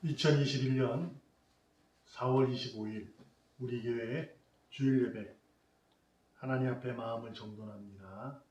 2021년 4월 25일 우리 교회 주일 예배 하나님 앞에 마음을 정돈합니다.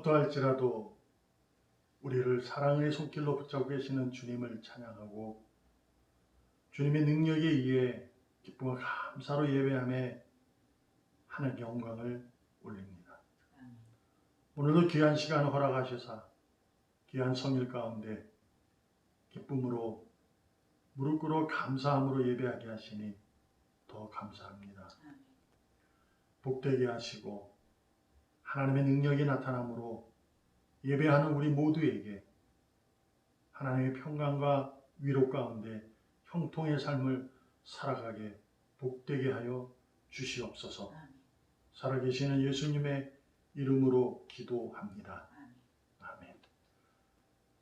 어떠할지라도 우리를 사랑의 손길로 붙잡고 계시는 주님을 찬양하고 주님의 능력에 의해 기쁨과 감사로 예배하며 하나님께 영광을 올립니다. 오늘도 귀한 시간을 허락하셔서 귀한 성일 가운데 기쁨으로 무릎 꿇어 감사함으로 예배하게 하시니 더 감사합니다. 복되게 하시고 하나님의 능력이 나타남으로 예배하는 우리 모두에게 하나님의 평강과 위로 가운데 형통의 삶을 살아가게 복되게 하여 주시옵소서. 살아계시는 예수님의 이름으로 기도합니다. 아멘.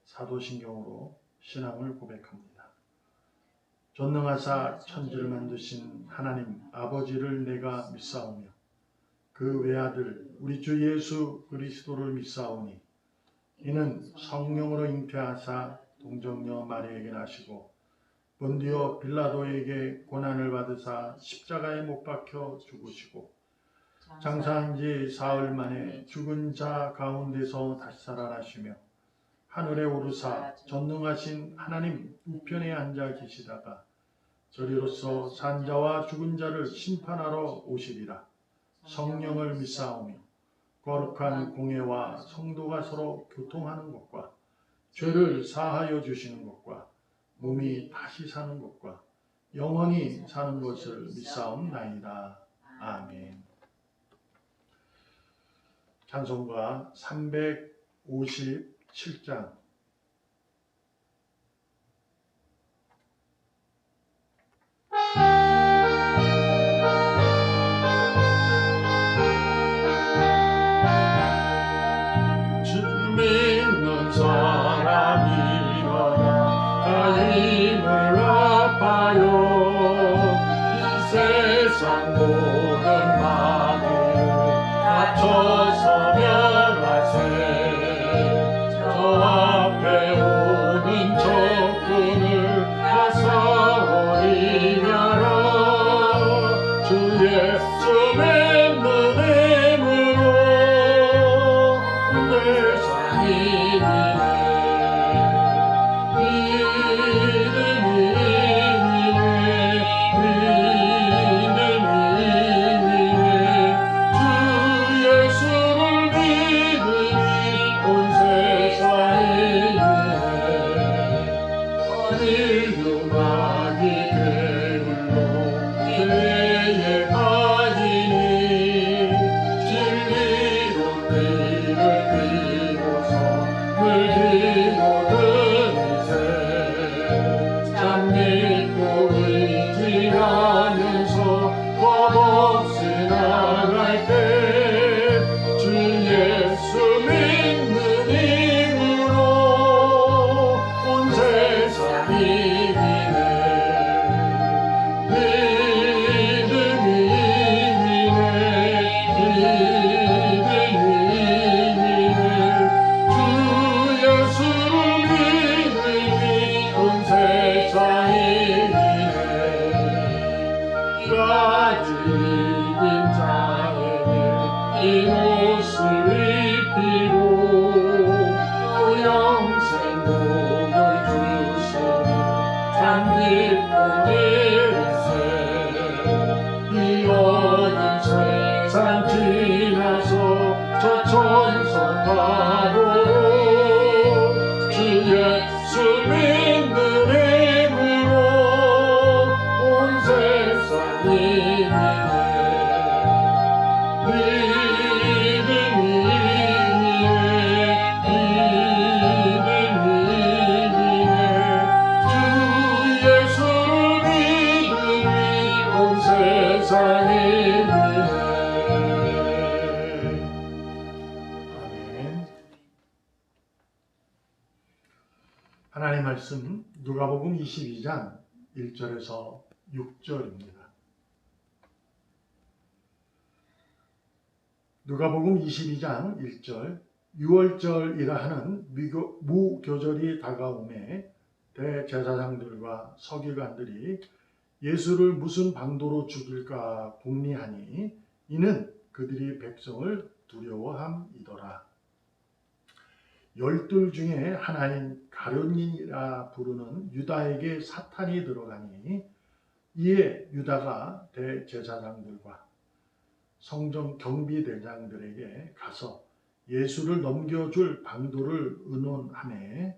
사도신경으로 신앙을 고백합니다. 전능하사 천지를 만드신 하나님 아버지를 내가 믿사오며 그 외아들 우리 주 예수 그리스도를 믿사오니 이는 성령으로 잉태하사 동정녀 마리아에게 나시고 본디오 빌라도에게 고난을 받으사 십자가에 못 박혀 죽으시고 장사한 지 사흘 만에 죽은 자 가운데서 다시 살아나시며 하늘에 오르사 전능하신 하나님 우편에 앉아 계시다가 저리로서 산 자와 죽은 자를 심판하러 오시리라. 성령을 믿사오며 거룩한 공회와 성도가 서로 교통하는 것과 죄를 사하여 주시는 것과 몸이 다시 사는 것과 영원히 사는 것을 믿사옵나이다. 아멘. 찬송가 357장 세상에 아멘. 하나님 말씀 누가복음 22장 1절에서 6절입니다. 누가복음 22장 1절 유월절이라 하는 무교절이 다가오매 대제사장들과 서기관들이 예수를 무슨 방도로 죽일까 궁리하니 이는 그들이 백성을 두려워함이더라. 열둘 중에 하나인 가룟인이라 부르는 유다에게 사탄이 들어가니 이에 유다가 대제사장들과 성전 경비대장들에게 가서 예수를 넘겨줄 방도를 의논하매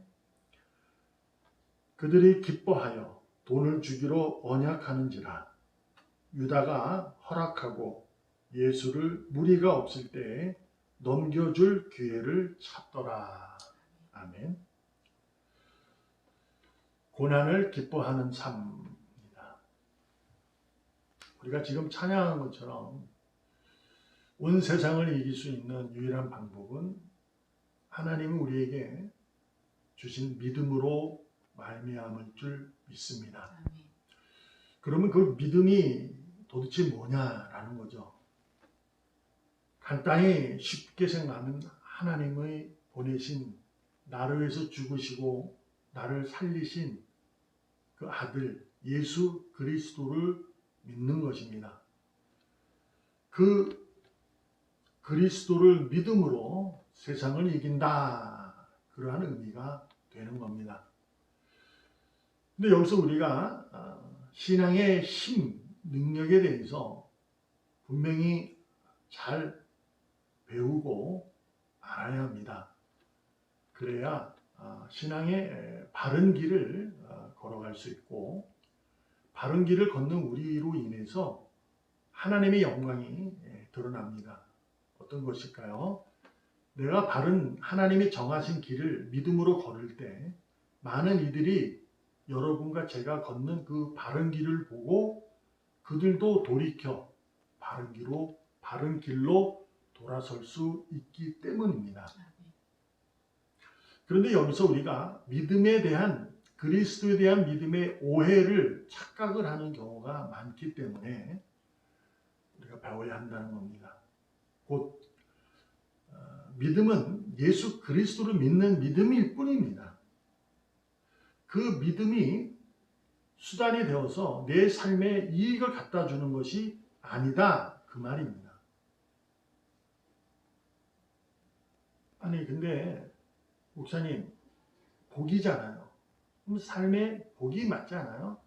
그들이 기뻐하여 돈을 주기로 언약하는지라. 유다가 허락하고 예수를 무리가 없을 때에 넘겨줄 기회를 찾더라. 아멘. 고난을 기뻐하는 삶입니다. 우리가 지금 찬양한 것처럼 온 세상을 이길 수 있는 유일한 방법은 하나님이 우리에게 주신 믿음으로 말미암을 줄 믿습니다. 그러면 그 믿음이 도대체 뭐냐라는 거죠. 간단히 쉽게 생각하면 하나님의 보내신 나를 위해서 죽으시고 나를 살리신 그 아들 예수 그리스도를 믿는 것입니다. 그 그리스도를 믿음으로 세상을 이긴다. 그러한 의미가 되는 겁니다. 근데 여기서 우리가 신앙의 힘, 능력에 대해서 분명히 잘 배우고 알아야 합니다. 그래야 신앙의 바른 길을 걸어갈 수 있고 바른 길을 걷는 우리로 인해서 하나님의 영광이 드러납니다. 어떤 것일까요? 내가 바른 하나님이 정하신 길을 믿음으로 걸을 때 많은 이들이 여러분과 제가 걷는 그 바른 길을 보고 그들도 돌이켜 바른 길로 돌아설 수 있기 때문입니다. 그런데 여기서 우리가 믿음에 대한 그리스도에 대한 믿음의 오해를 착각을 하는 경우가 많기 때문에 우리가 배워야 한다는 겁니다. 곧 믿음은 예수 그리스도를 믿는 믿음일 뿐입니다. 그 믿음이 수단이 되어서 내 삶에 이익을 갖다 주는 것이 아니다 그 말입니다. 아니 근데 목사님 복이잖아요. 그럼 삶에 복이 맞지 않아요?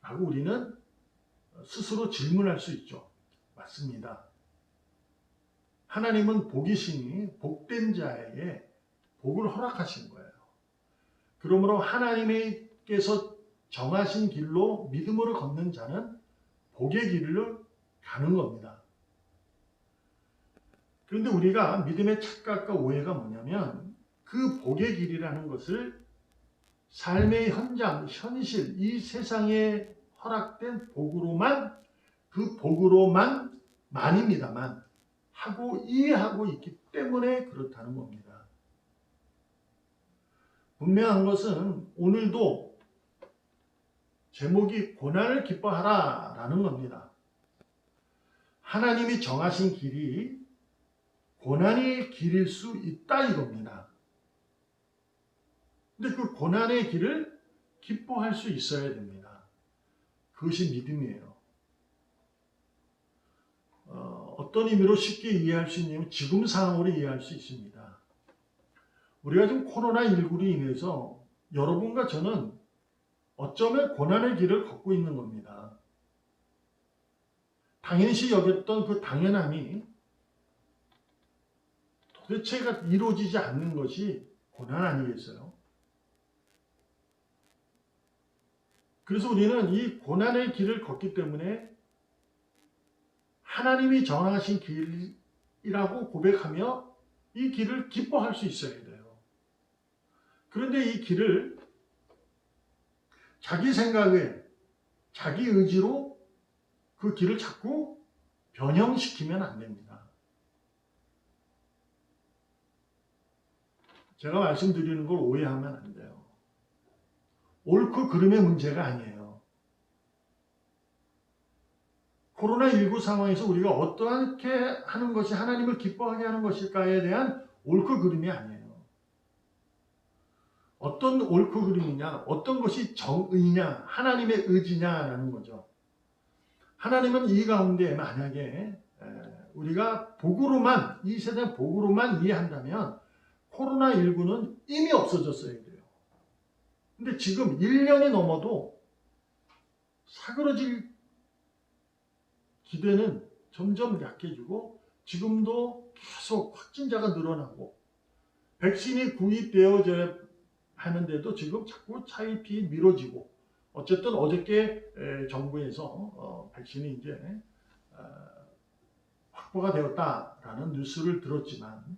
라고 우리는 스스로 질문할 수 있죠. 맞습니다. 하나님은 복이시니 복된 자에게 복을 허락하신 거예요. 그러므로 하나님께서 정하신 길로 믿음으로 걷는 자는 복의 길로 가는 겁니다. 그런데 우리가 믿음의 착각과 오해가 뭐냐면 그 복의 길이라는 것을 삶의 현장, 현실, 이 세상에 허락된 복으로만 그 복으로만입니다만 하고 이해하고 있기 때문에 그렇다는 겁니다. 분명한 것은 오늘도 제목이 고난을 기뻐하라 라는 겁니다. 하나님이 정하신 길이 고난의 길일 수 있다 이겁니다. 근데 그 고난의 길을 기뻐할 수 있어야 됩니다. 그것이 믿음이에요. 어떤 의미로 쉽게 이해할 수 있냐면 지금 상황으로 이해할 수 있습니다. 우리가 지금 코로나19로 인해서 여러분과 저는 어쩌면 고난의 길을 걷고 있는 겁니다. 당연시 여겼던 그 당연함이 도대체가 이루어지지 않는 것이 고난 아니겠어요? 그래서 우리는 이 고난의 길을 걷기 때문에 하나님이 정하신 길이라고 고백하며 이 길을 기뻐할 수 있어야 돼요. 그런데 이 길을 자기 생각에, 자기 의지로 그 길을 자꾸 변형시키면 안 됩니다. 제가 말씀드리는 걸 오해하면 안 돼요. 옳고 그름의 문제가 아니에요. 코로나19 상황에서 우리가 어떻게 하는 것이 하나님을 기뻐하게 하는 것일까에 대한 옳고 그름이 아니에요. 어떤 옳고 그름이냐, 어떤 것이 정의냐, 하나님의 의지냐라는 거죠. 하나님은 이 가운데 만약에 우리가 복으로만, 이 세상 복으로만 이해한다면 코로나19는 이미 없어졌어야 돼요. 근데 지금 1년이 넘어도 사그러질 기대는 점점 약해지고 지금도 계속 확진자가 늘어나고 백신이 구입되어져야 하는데도 지금 자꾸 차입이 미뤄지고 어쨌든 어저께 정부에서 백신이 이제 확보가 되었다라는 뉴스를 들었지만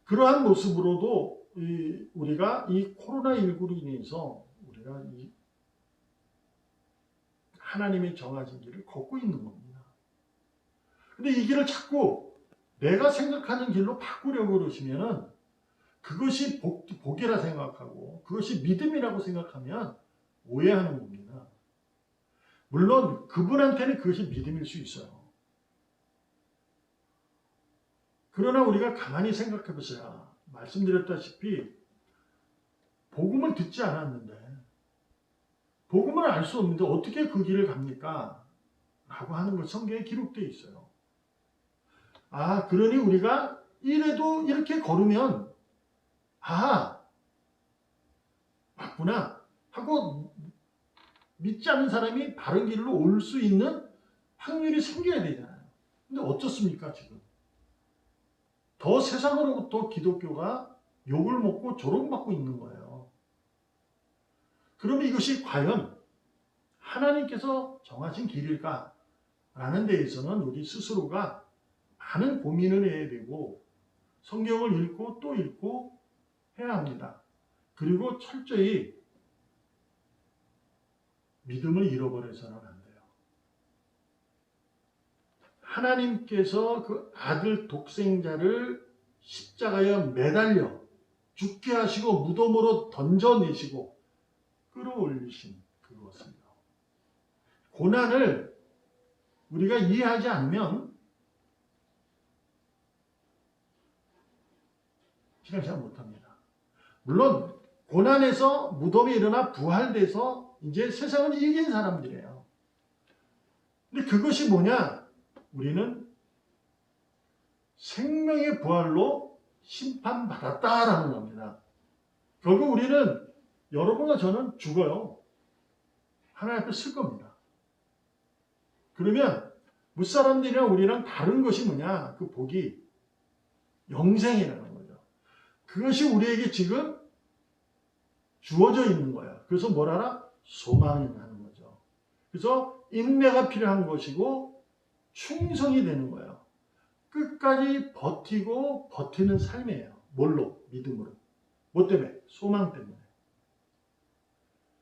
그러한 모습으로도 우리가 이 코로나19로 인해서 우리가 이 하나님의 정하신 길을 걷고 있는 겁니다. 근데 이 길을 자꾸 내가 생각하는 길로 바꾸려고 그러시면은 그것이 복이라 생각하고 그것이 믿음이라고 생각하면 오해하는 겁니다. 물론 그분한테는 그것이 믿음일 수 있어요. 그러나 우리가 가만히 생각해 보세요. 말씀드렸다시피 복음을 듣지 않았는데 복음을 알 수 없는데 어떻게 그 길을 갑니까? 라고 하는 것 성경에 기록되어 있어요. 아, 그러니 우리가 이래도 이렇게 걸으면 아, 맞구나 하고 믿지 않는 사람이 바른 길로 올 수 있는 확률이 생겨야 되잖아요. 근데 어떻습니까 지금? 더 세상으로부터 기독교가 욕을 먹고 조롱받고 있는 거예요. 그러면 이것이 과연 하나님께서 정하신 길일까? 라는 데에서는 우리 스스로가 많은 고민을 해야 되고 성경을 읽고 또 읽고 해야 합니다. 그리고 철저히 믿음을 잃어버려서는 안 돼요. 하나님께서 그 아들 독생자를 십자가에 매달려 죽게 하시고 무덤으로 던져내시고 끌어올리신 그것을요. 고난을 우리가 이해하지 않으면 신앙생활 못합니다. 물론 고난에서 무덤에 일어나 부활돼서 이제 세상을 이긴 사람들이에요. 근데 그것이 뭐냐? 우리는 생명의 부활로 심판받았다라는 겁니다. 결국 우리는 여러분과 저는 죽어요. 하나님 앞에 쓸 겁니다. 그러면 무사람들이랑 우리랑 다른 것이 뭐냐? 그 복이 영생이라는 거죠. 그것이 우리에게 지금 주어져 있는 거예요. 그래서 뭐라나? 소망이라는 거죠. 그래서 인내가 필요한 것이고 충성이 되는 거예요. 끝까지 버티고 버티는 삶이에요. 뭘로? 믿음으로. 뭐 때문에? 소망 때문에.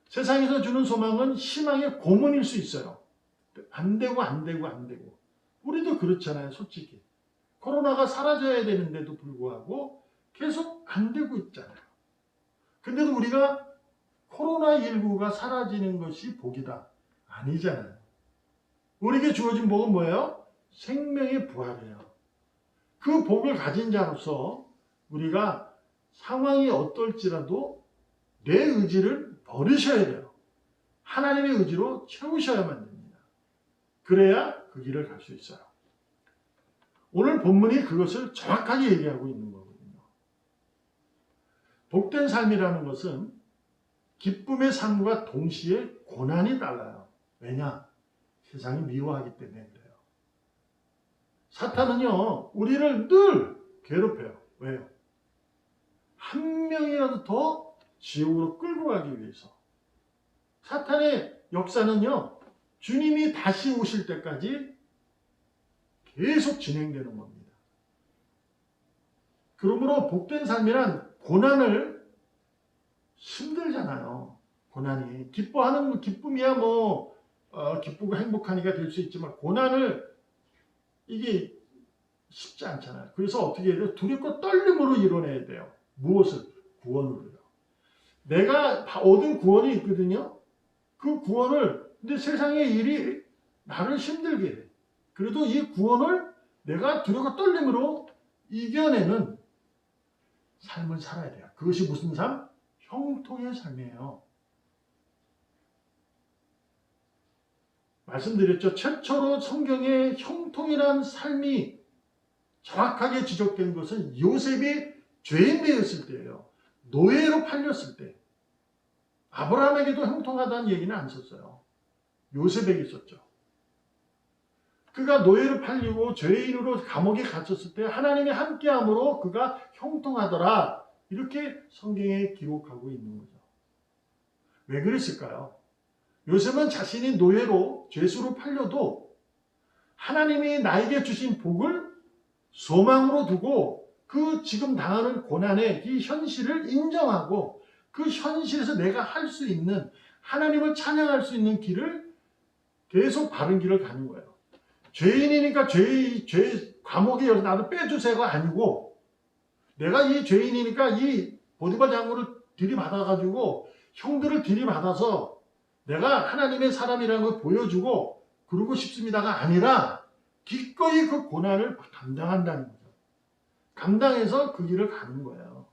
세상에서 주는 소망은 희망의 고문일 수 있어요. 안 되고 안 되고 안 되고. 우리도 그렇잖아요. 솔직히. 코로나가 사라져야 되는데도 불구하고 계속 안 되고 있잖아요. 근데도 우리가 코로나19가 사라지는 것이 복이다. 아니잖아요. 우리에게 주어진 복은 뭐예요? 생명의 부활이에요. 그 복을 가진 자로서 우리가 상황이 어떨지라도 내 의지를 버리셔야 돼요. 하나님의 의지로 채우셔야만 됩니다. 그래야 그 길을 갈 수 있어요. 오늘 본문이 그것을 정확하게 얘기하고 있는 거거든요. 복된 삶이라는 것은 기쁨의 삶과 동시에 고난이 달라요. 왜냐? 세상이 미워하기 때문에 그래요. 사탄은요, 우리를 늘 괴롭혀요. 왜요? 한 명이라도 더 지옥으로 끌고 가기 위해서. 사탄의 역사는요, 주님이 다시 오실 때까지 계속 진행되는 겁니다. 그러므로 복된 삶이란 고난을 힘들잖아요. 고난이. 기뻐하는 기쁨이야 뭐 기쁘고 행복하니까 될 수 있지만 고난을 이게 쉽지 않잖아요. 그래서 어떻게 해야 돼요? 두렵고 떨림으로 이뤄내야 돼요. 무엇을? 구원으로요. 내가 얻은 구원이 있거든요. 그 구원을 근데 세상의 일이 나를 힘들게 해. 그래도 이 구원을 내가 두렵고 떨림으로 이겨내는 삶을 살아야 돼요. 그것이 무슨 삶? 형통의 삶이에요. 말씀드렸죠. 최초로 성경에 형통이라는 삶이 정확하게 지적된 것은 요셉이 죄인 되었을 때예요. 노예로 팔렸을 때. 아브라함에게도 형통하다는 얘기는 안 썼어요. 요셉에게 썼죠. 그가 노예로 팔리고 죄인으로 감옥에 갇혔을 때 하나님이 함께함으로 그가 형통하더라. 이렇게 성경에 기록하고 있는 거죠. 왜 그랬을까요? 요셉은 자신이 노예로 죄수로 팔려도 하나님이 나에게 주신 복을 소망으로 두고 그 지금 당하는 고난의 이 현실을 인정하고 그 현실에서 내가 할 수 있는 하나님을 찬양할 수 있는 길을 계속 바른 길을 가는 거예요. 죄인이니까 감옥에 열어서 나를 빼주세요가 아니고 내가 이 죄인이니까 이 보디발 장군을 들이받아가지고 형들을 들이받아서 내가 하나님의 사람이라는 걸 보여주고 그러고 싶습니다가 아니라 기꺼이 그 고난을 감당한다는 거죠. 감당해서 그 길을 가는 거예요.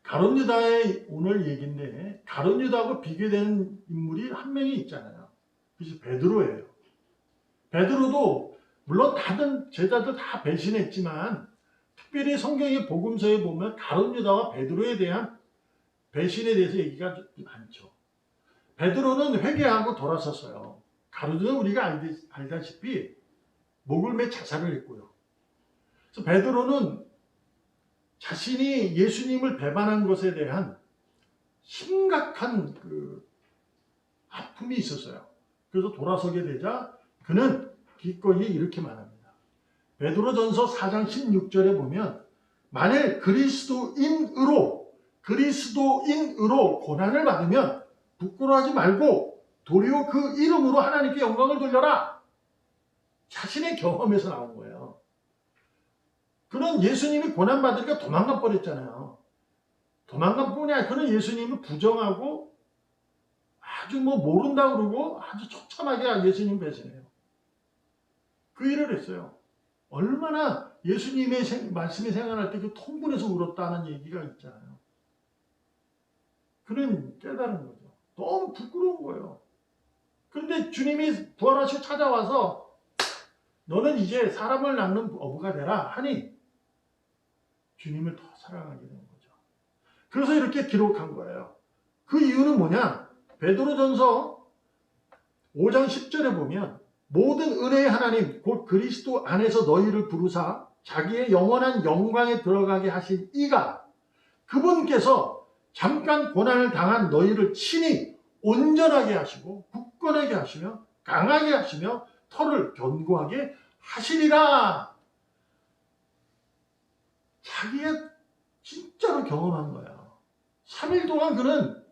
가룟 유다의 오늘 얘기인데 가룟 유다하고 비교되는 인물이 한 명이 있잖아요. 그것이 베드로예요. 베드로도 물론 다른 제자들 다 배신했지만 특별히 성경의 복음서에 보면 가룟 유다와 베드로에 대한 배신에 대해서 얘기가 많죠. 베드로는 회개하고 돌아섰어요. 가룟 유다는 우리가 알다시피 목을 매 자살을 했고요. 그래서 베드로는 자신이 예수님을 배반한 것에 대한 심각한 아픔이 있었어요. 그래서 돌아서게 되자 그는 기꺼이 이렇게 말합니다. 베드로전서 4장 16절에 보면 만일 그리스도인으로 고난을 받으면 부끄러워하지 말고 도리어 그 이름으로 하나님께 영광을 돌려라. 자신의 경험에서 나온 거예요. 그는 예수님이 고난받으니까 도망가 버렸잖아요. 도망간 뿐이 아니라 그는 예수님을 부정하고 아주 모른다 그러고 아주 처참하게 예수님 배신해요. 그 일을 했어요. 얼마나 예수님의 말씀이 생각날 때 그 통분해서 울었다는 얘기가 있잖아요. 그는 깨달은 거죠. 너무 부끄러운 거예요. 그런데 주님이 부활하시고 찾아와서 너는 이제 사람을 낳는 어부가 되라 하니 주님을 더 사랑하게 된 거죠. 그래서 이렇게 기록한 거예요. 그 이유는 뭐냐? 베드로전서 5장 10절에 보면 모든 은혜의 하나님 곧 그리스도 안에서 너희를 부르사 자기의 영원한 영광에 들어가게 하신 이가 그분께서 잠깐 고난을 당한 너희를 친히 온전하게 하시고 굳건하게 하시며 강하게 하시며 털을 견고하게 하시리라. 자기가 진짜로 경험한 거야. 3일 동안 그는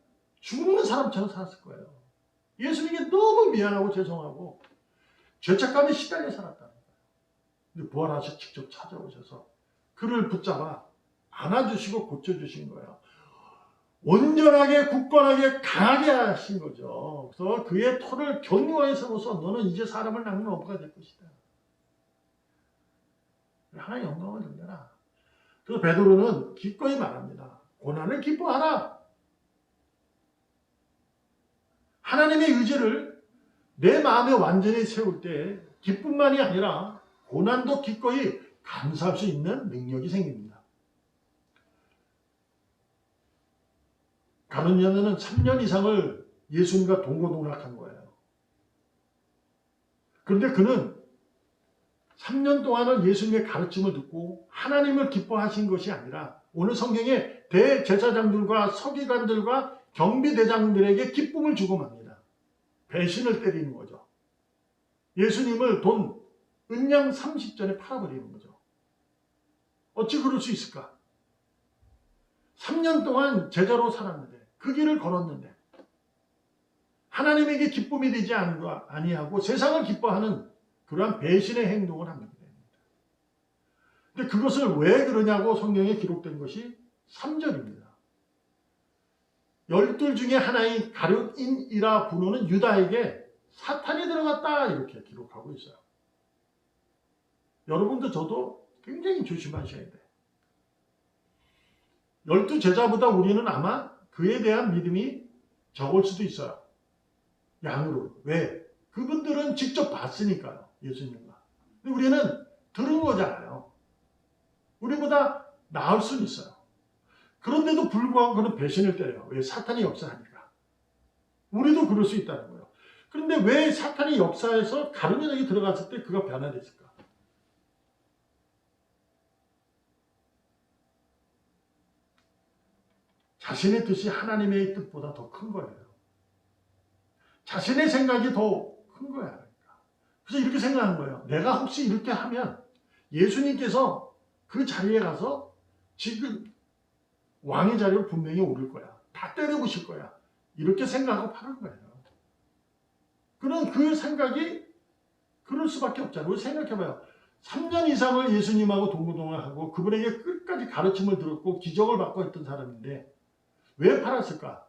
죽는 사람처럼 살았을 거예요. 예수님께 너무 미안하고 죄송하고 죄책감에 시달려 살았다는 거예요. 근데 부활하셔서 직접 찾아오셔서 그를 붙잡아 안아주시고 고쳐주신 거예요. 온전하게 굳건하게 강하게 하신 거죠. 그래서 그의 털을 견고하게 세워서 너는 이제 사람을 낳는 어부가 될 것이다. 하나님 영광을 돌려라. 그래서 베드로는 기꺼이 말합니다. 고난을 기뻐하라. 하나님의 의지를 내 마음에 완전히 세울 때 기쁨만이 아니라 고난도 기꺼이 감사할 수 있는 능력이 생깁니다. 가룟 유다는 3년 이상을 예수님과 동고동락한 거예요. 그런데 그는 3년 동안은 예수님의 가르침을 듣고 하나님을 기뻐하신 것이 아니라 오늘 성경에 대제사장들과 서기관들과 경비대장들에게 기쁨을 주고 맙니다. 배신을 때리는 거죠. 예수님을 은양 30전에 팔아버리는 거죠. 어찌 그럴 수 있을까? 3년 동안 제자로 살았는데 그 길을 걸었는데 하나님에게 기쁨이 되지 아니하고 세상을 기뻐하는 그러한 배신의 행동을 합니다. 근데 그것을 왜 그러냐고 성경에 기록된 것이 3절입니다. 12 중에 하나인 가룟인이라 부르는 유다에게 사탄이 들어갔다 이렇게 기록하고 있어요. 여러분도 저도 굉장히 조심하셔야 돼요. 12 제자보다 우리는 아마 그에 대한 믿음이 적을 수도 있어요. 양으로. 왜? 그분들은 직접 봤으니까요. 예수님과. 근데 우리는 들은 거잖아요. 우리보다 나을 수는 있어요. 그런데도 불구하고 그는 배신을 때려요. 왜? 사탄이 역사하니까. 우리도 그럴 수 있다는 거예요. 그런데 왜 사탄이 역사에서 가룟유다에게 들어갔을 때 그가 변화됐을까? 자신의 뜻이 하나님의 뜻보다 더 큰 거예요. 자신의 생각이 더 큰 거야. 그래서 이렇게 생각하는 거예요. 내가 혹시 이렇게 하면 예수님께서 그 자리에 가서 지금 왕의 자리로 분명히 오를 거야. 다 때려부실 거야. 이렇게 생각하고 파는 거예요. 그런 그 생각이 그럴 수밖에 없잖아요. 생각해봐요. 3년 이상을 예수님하고 동고동락하고 그분에게 끝까지 가르침을 들었고 기적을 받고 했던 사람인데 왜 팔았을까?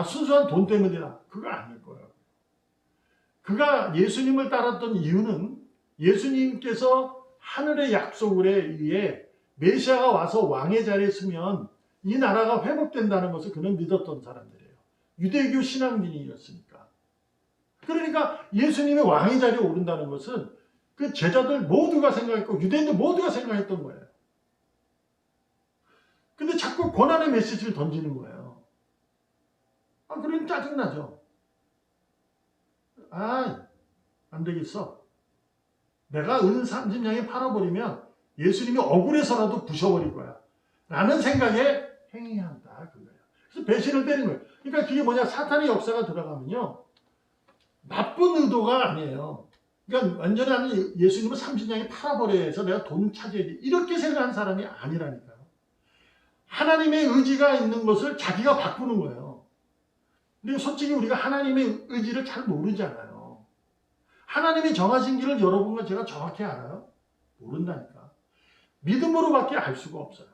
순수한 돈 때문이다. 그거 아닐 거예요. 그가 예수님을 따랐던 이유는 예수님께서 하늘의 약속에 의해 메시아가 와서 왕의 자리에 서면 이 나라가 회복된다는 것을 그는 믿었던 사람들이에요. 유대교 신앙인이었으니까. 그러니까 예수님의 왕의 자리에 오른다는 것은 그 제자들 모두가 생각했고 유대인들 모두가 생각했던 거예요. 근데 자꾸 고난의 메시지를 던지는 거예요. 그러면 짜증나죠. 안 되겠어. 내가 은 30냥에 팔아버리면 예수님이 억울해서라도 부셔버릴 거야. 라는 생각에 행위한다. 그거예요. 그래서 배신을 때린 거예요. 그러니까 그게 뭐냐. 사탄의 역사가 들어가면요. 나쁜 의도가 아니에요. 그러니까 완전히 예수님을 30냥에 팔아버려야 해서 내가 돈 차지해야 돼. 이렇게 생각하는 사람이 아니라니까요. 하나님의 의지가 있는 것을 자기가 바꾸는 거예요. 근데 솔직히 우리가 하나님의 의지를 잘 모르잖아요. 하나님이 정하신 길을 여러분과 제가 정확히 알아요? 모른다니까. 믿음으로밖에 알 수가 없어요.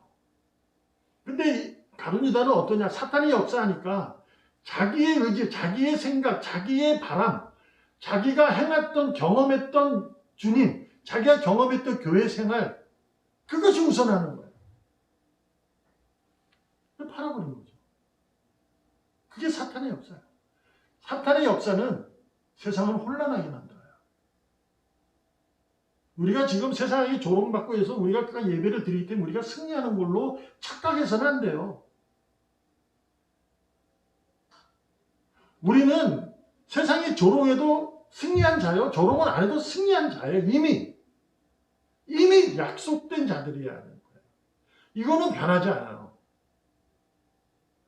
근데 가룟유다는 어떠냐? 사탄이 역사하니까 자기의 의지, 자기의 생각, 자기의 바람, 자기가 행했던 경험했던 주님, 자기가 경험했던 교회 생활, 그것이 우선하는 거예요. 팔아버린 거죠. 그게 사탄의 역사예요. 사탄의 역사는 세상을 혼란하게 만들어요. 우리가 지금 세상에 조롱받고 해서 우리가 예배를 드리기 때문에 우리가 승리하는 걸로 착각해서는 안 돼요. 우리는 세상이 조롱해도 승리한 자요. 조롱을 안 해도 승리한 자예요. 이미 약속된 자들이야 하는 거예요. 이거는 변하지 않아요.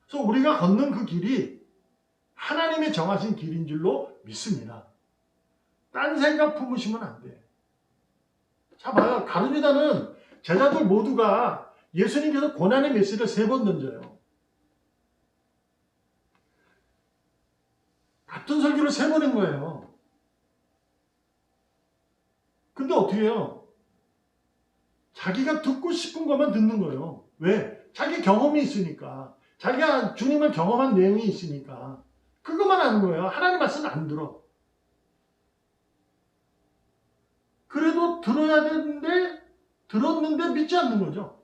그래서 우리가 걷는 그 길이 하나님의 정하신 길인 줄로 믿습니다. 딴 생각 품으시면 안 돼. 자, 봐요. 가룟유다는 제자들 모두가 예수님께서 고난의 메시지를 3번 던져요. 같은 설교를 3번 한 거예요. 근데 어떻게 해요? 자기가 듣고 싶은 것만 듣는 거예요. 왜? 자기 경험이 있으니까. 자기가 주님을 경험한 내용이 있으니까. 그것만 하는 거예요. 하나님 말씀은 안 들어. 그래도 들어야 되는데 들었는데 믿지 않는 거죠.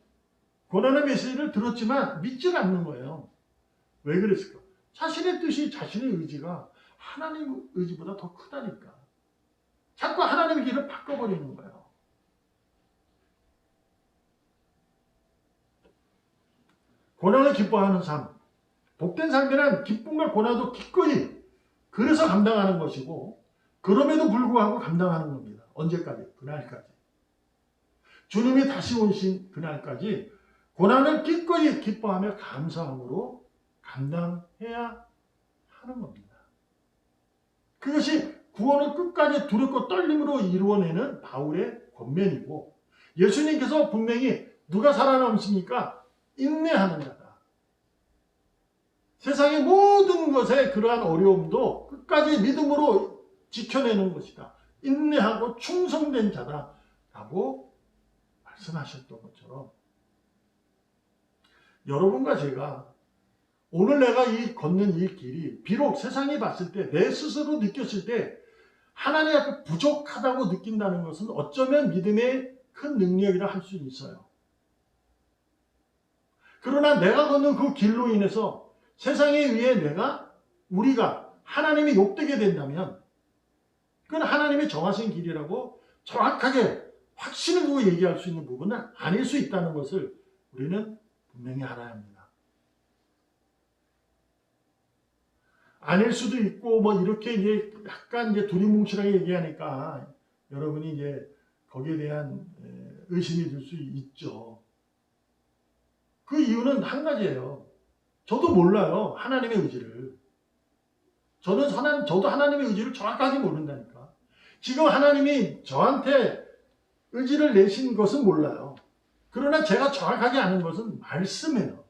고난의 메시지를 들었지만 믿지 않는 거예요. 왜 그랬을까? 자신의 뜻이, 자신의 의지가 하나님 의지보다 더 크다니까. 자꾸 하나님의 길을 바꿔버리는 거예요. 고난을 기뻐하는 삶. 복된 삶이란 기쁨과 고난도 기꺼이 그래서 감당하는 것이고 그럼에도 불구하고 감당하는 겁니다. 언제까지? 그날까지. 주님이 다시 오신 그날까지 고난을 기꺼이 기뻐하며 감사함으로 감당해야 하는 겁니다. 그것이 구원을 끝까지 두렵고 떨림으로 이루어내는 바울의 권면이고 예수님께서 분명히 누가 살아남습니까? 인내하는 자다. 세상의 모든 것에 그러한 어려움도 끝까지 믿음으로 지켜내는 것이다. 인내하고 충성된 자다라고 말씀하셨던 것처럼 여러분과 제가 오늘 내가 걷는 이 길이 비록 세상이 봤을 때 내 스스로 느꼈을 때 하나님 앞에 부족하다고 느낀다는 것은 어쩌면 믿음의 큰 능력이라 할 수 있어요. 그러나 내가 걷는 그 길로 인해서 세상에 의해 우리가 하나님이 욕되게 된다면 그건 하나님이 정하신 길이라고 정확하게 확신을 두고 얘기할 수 있는 부분은 아닐 수 있다는 것을 우리는 분명히 알아야 합니다. 아닐 수도 있고 뭐 이렇게 이제 약간 이제 두리뭉실하게 얘기하니까 여러분이 이제 거기에 대한 의심이 들 수 있죠. 그 이유는 한 가지예요. 저도 몰라요. 하나님의 의지를. 저도 하나님의 의지를 정확하게 모른다니까. 지금 하나님이 저한테 의지를 내신 것은 몰라요. 그러나 제가 정확하게 아는 것은 말씀이에요.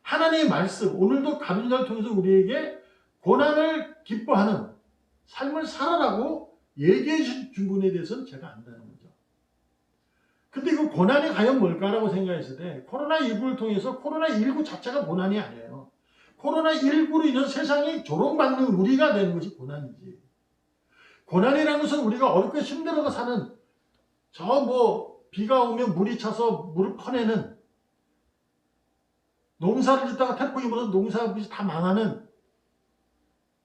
하나님의 말씀, 오늘도 가르침을 통해서 우리에게 고난을 기뻐하는 삶을 살아라고 얘기해 준 분에 대해서는 제가 안다는 거죠. 근데 그 고난이 과연 뭘까라고 생각했을 때 코로나19를 통해서 코로나19 자체가 고난이 아니에요. 코로나19로 인해서 세상이 조롱받는 우리가 되는 것이 고난이지. 고난이라는 것은 우리가 어렵게 힘들어서 사는 비가 오면 물이 차서 물을 퍼내는 농사를 짓다가 태풍이 불어서 농사밭이 다 망하는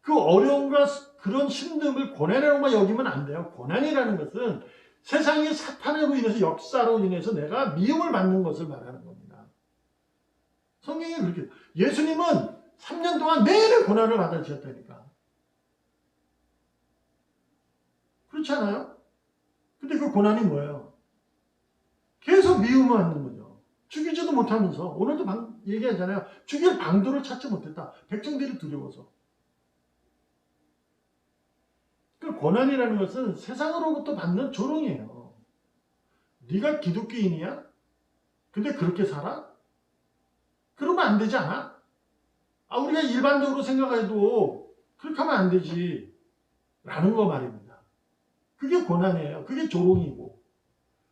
그 어려움과 그런 힘듦을 고난이라고만 여기면 안 돼요. 고난이라는 것은 세상의 사탄으로 인해서 역사로 인해서 내가 미움을 받는 것을 말하는 겁니다. 성경이 그렇게 예수님은 3년 동안 내내 고난을 받으셨다니까. 그렇지 않아요? 근데 그 고난이 뭐예요? 계속 미움을 받는 거죠. 죽이지도 못하면서 오늘도 얘기하잖아요. 죽일 방도를 찾지 못했다. 백성들이 두려워서. 그 고난이라는 것은 세상으로부터 받는 조롱이에요. 네가 기독교인이야? 근데 그렇게 살아? 그러면 안 되지 않아? 우리가 일반적으로 생각해도 그렇게 하면 안 되지. 라는 거 말입니다. 그게 고난이에요. 그게 조롱이고.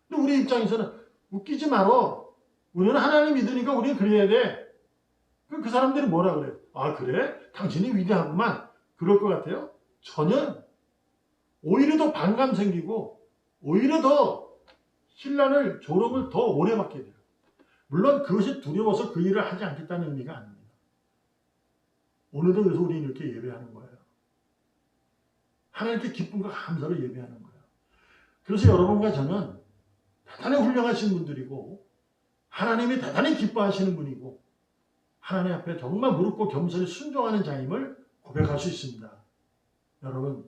근데 우리 입장에서는 웃기지 말어. 우리는 하나님 믿으니까 우리는 그래야 돼. 그럼 그 사람들이 뭐라 그래? 그래? 당신이 위대하구만. 그럴 것 같아요? 전혀. 오히려 더 반감 생기고 오히려 더 신란을 조롱을 더 오래 받게 돼요. 물론 그것이 두려워서 그 일을 하지 않겠다는 의미가 아닙니다. 오늘도 그래서 우리는 이렇게 예배하는 거예요. 하나님께 기쁨과 감사로 예배하는 거예요. 그래서 여러분과 저는 대단히 훌륭하신 분들이고 하나님이 대단히 기뻐하시는 분이고 하나님 앞에 정말 무릎 꿇고 겸손히 순종하는 자임을 고백할 수 있습니다. 여러분,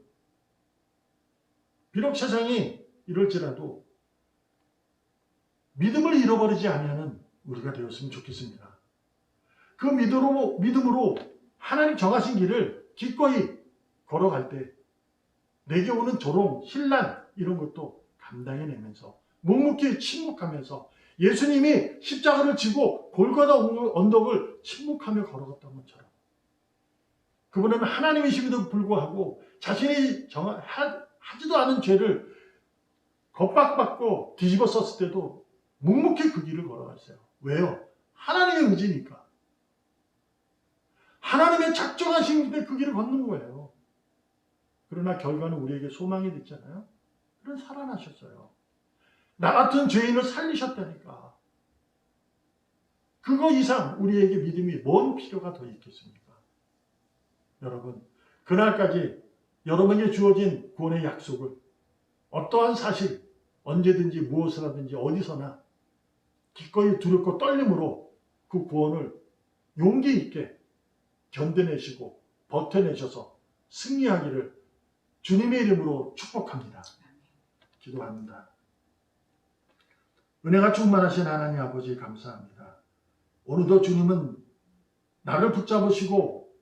비록 세상이 이럴지라도 믿음을 잃어버리지 아니하는 우리가 되었으면 좋겠습니다. 그 믿음으로 하나님 정하신 길을 기꺼이 걸어갈 때 내게 오는 조롱, 신란 이런 것도 감당해내면서 묵묵히 침묵하면서 예수님이 십자가를 지고 골고다 언덕을 침묵하며 걸어갔던 것처럼 그분은 하나님이심에도 불구하고 자신이 하지도 않은 죄를 겁박받고 뒤집어 썼을 때도 묵묵히 그 길을 걸어갔어요. 왜요? 하나님의 의지니까. 하나님의 작정하신 그 길을 걷는 거예요. 그러나 결과는 우리에게 소망이 됐잖아요. 그런 살아나셨어요. 나 같은 죄인을 살리셨다니까. 그거 이상 우리에게 믿음이 뭔 필요가 더 있겠습니까? 여러분, 그날까지 여러분에게 주어진 구원의 약속을 어떠한 사실, 언제든지 무엇을 하든지 어디서나 기꺼이 두렵고 떨림으로 그 구원을 용기 있게 견뎌내시고 버텨내셔서 승리하기를 주님의 이름으로 축복합니다. 기도합니다. 은혜가 충만하신 하나님 아버지 감사합니다. 오늘도 주님은 나를 붙잡으시고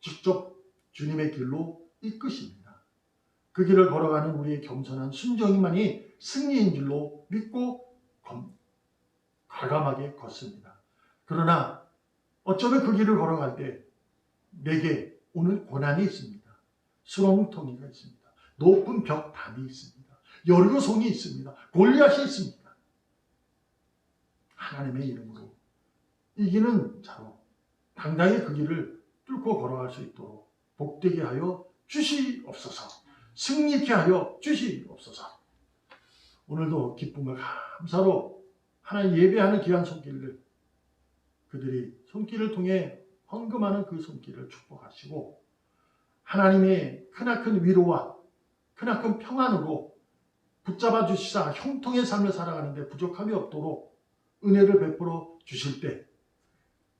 직접 주님의 길로 이끄십니다. 그 길을 걸어가는 우리의 겸손한 순종이만이 승리인 줄로 믿고 과감하게 걷습니다. 그러나 어쩌면 그 길을 걸어갈 때 내게 오는 고난이 있습니다. 수렁텅이가 있습니다. 높은 벽담이 있습니다. 여리고성이 있습니다. 골리앗이 있습니다. 하나님의 이름으로 이기는 자로 당당히 그 길을 뚫고 걸어갈 수 있도록 복되게 하여 주시옵소서. 승리케 하여 주시옵소서. 오늘도 기쁨과 감사로 하나님 예배하는 귀한 손길을 그들이 손길을 통해 헌금하는 그 손길을 축복하시고 하나님의 크나큰 위로와 크나큰 평안으로 붙잡아 주시사 형통의 삶을 살아가는데 부족함이 없도록 은혜를 베풀어 주실 때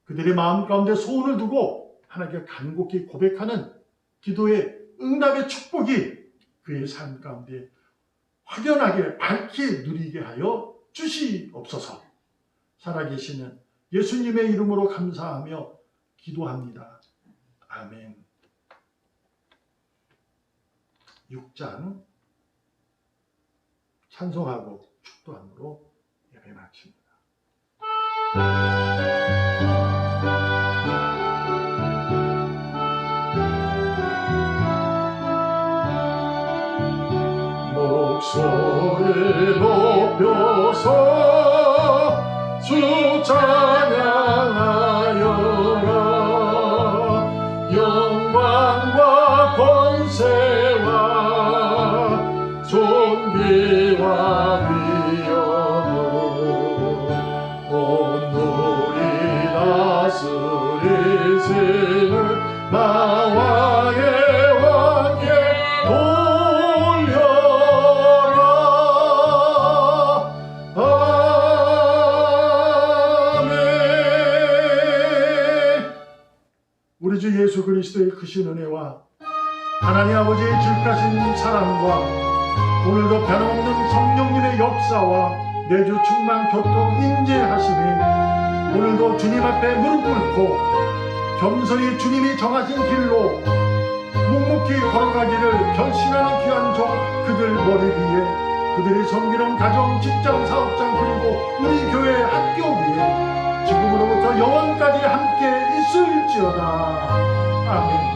그들의 마음 가운데 소원을 두고 하나님께 간곡히 고백하는 기도의 응답의 축복이 그의 삶 가운데 확연하게 밝게 누리게 하여 주시옵소서. 살아계시는 예수님의 이름으로 감사하며 기도합니다. 아멘. 6장 찬송하고 축도함으로 예배 마칩니다. 목소리 높여서 주 찬양하여라. 영광과 권세와 존귀와 위엄을 온누리 다스리시는 나와의 왕께 우리 주 예수 그리스도의 크신 은혜와 하나님 아버지의 질까신 사랑과 오늘도 변함없는 성령님의 역사와 내주 충만 교통 인재하심이 오늘도 주님 앞에 무릎 꿇고 겸손히 주님이 정하신 길로 묵묵히 걸어가기를 결심하는 귀한 종 그들 머리 위에 그들의 섬기는 가정, 직장, 사업장 그리고 우리 교회 학교 위에 지금으로부터 영원까지 함께 있을지어다. 아멘.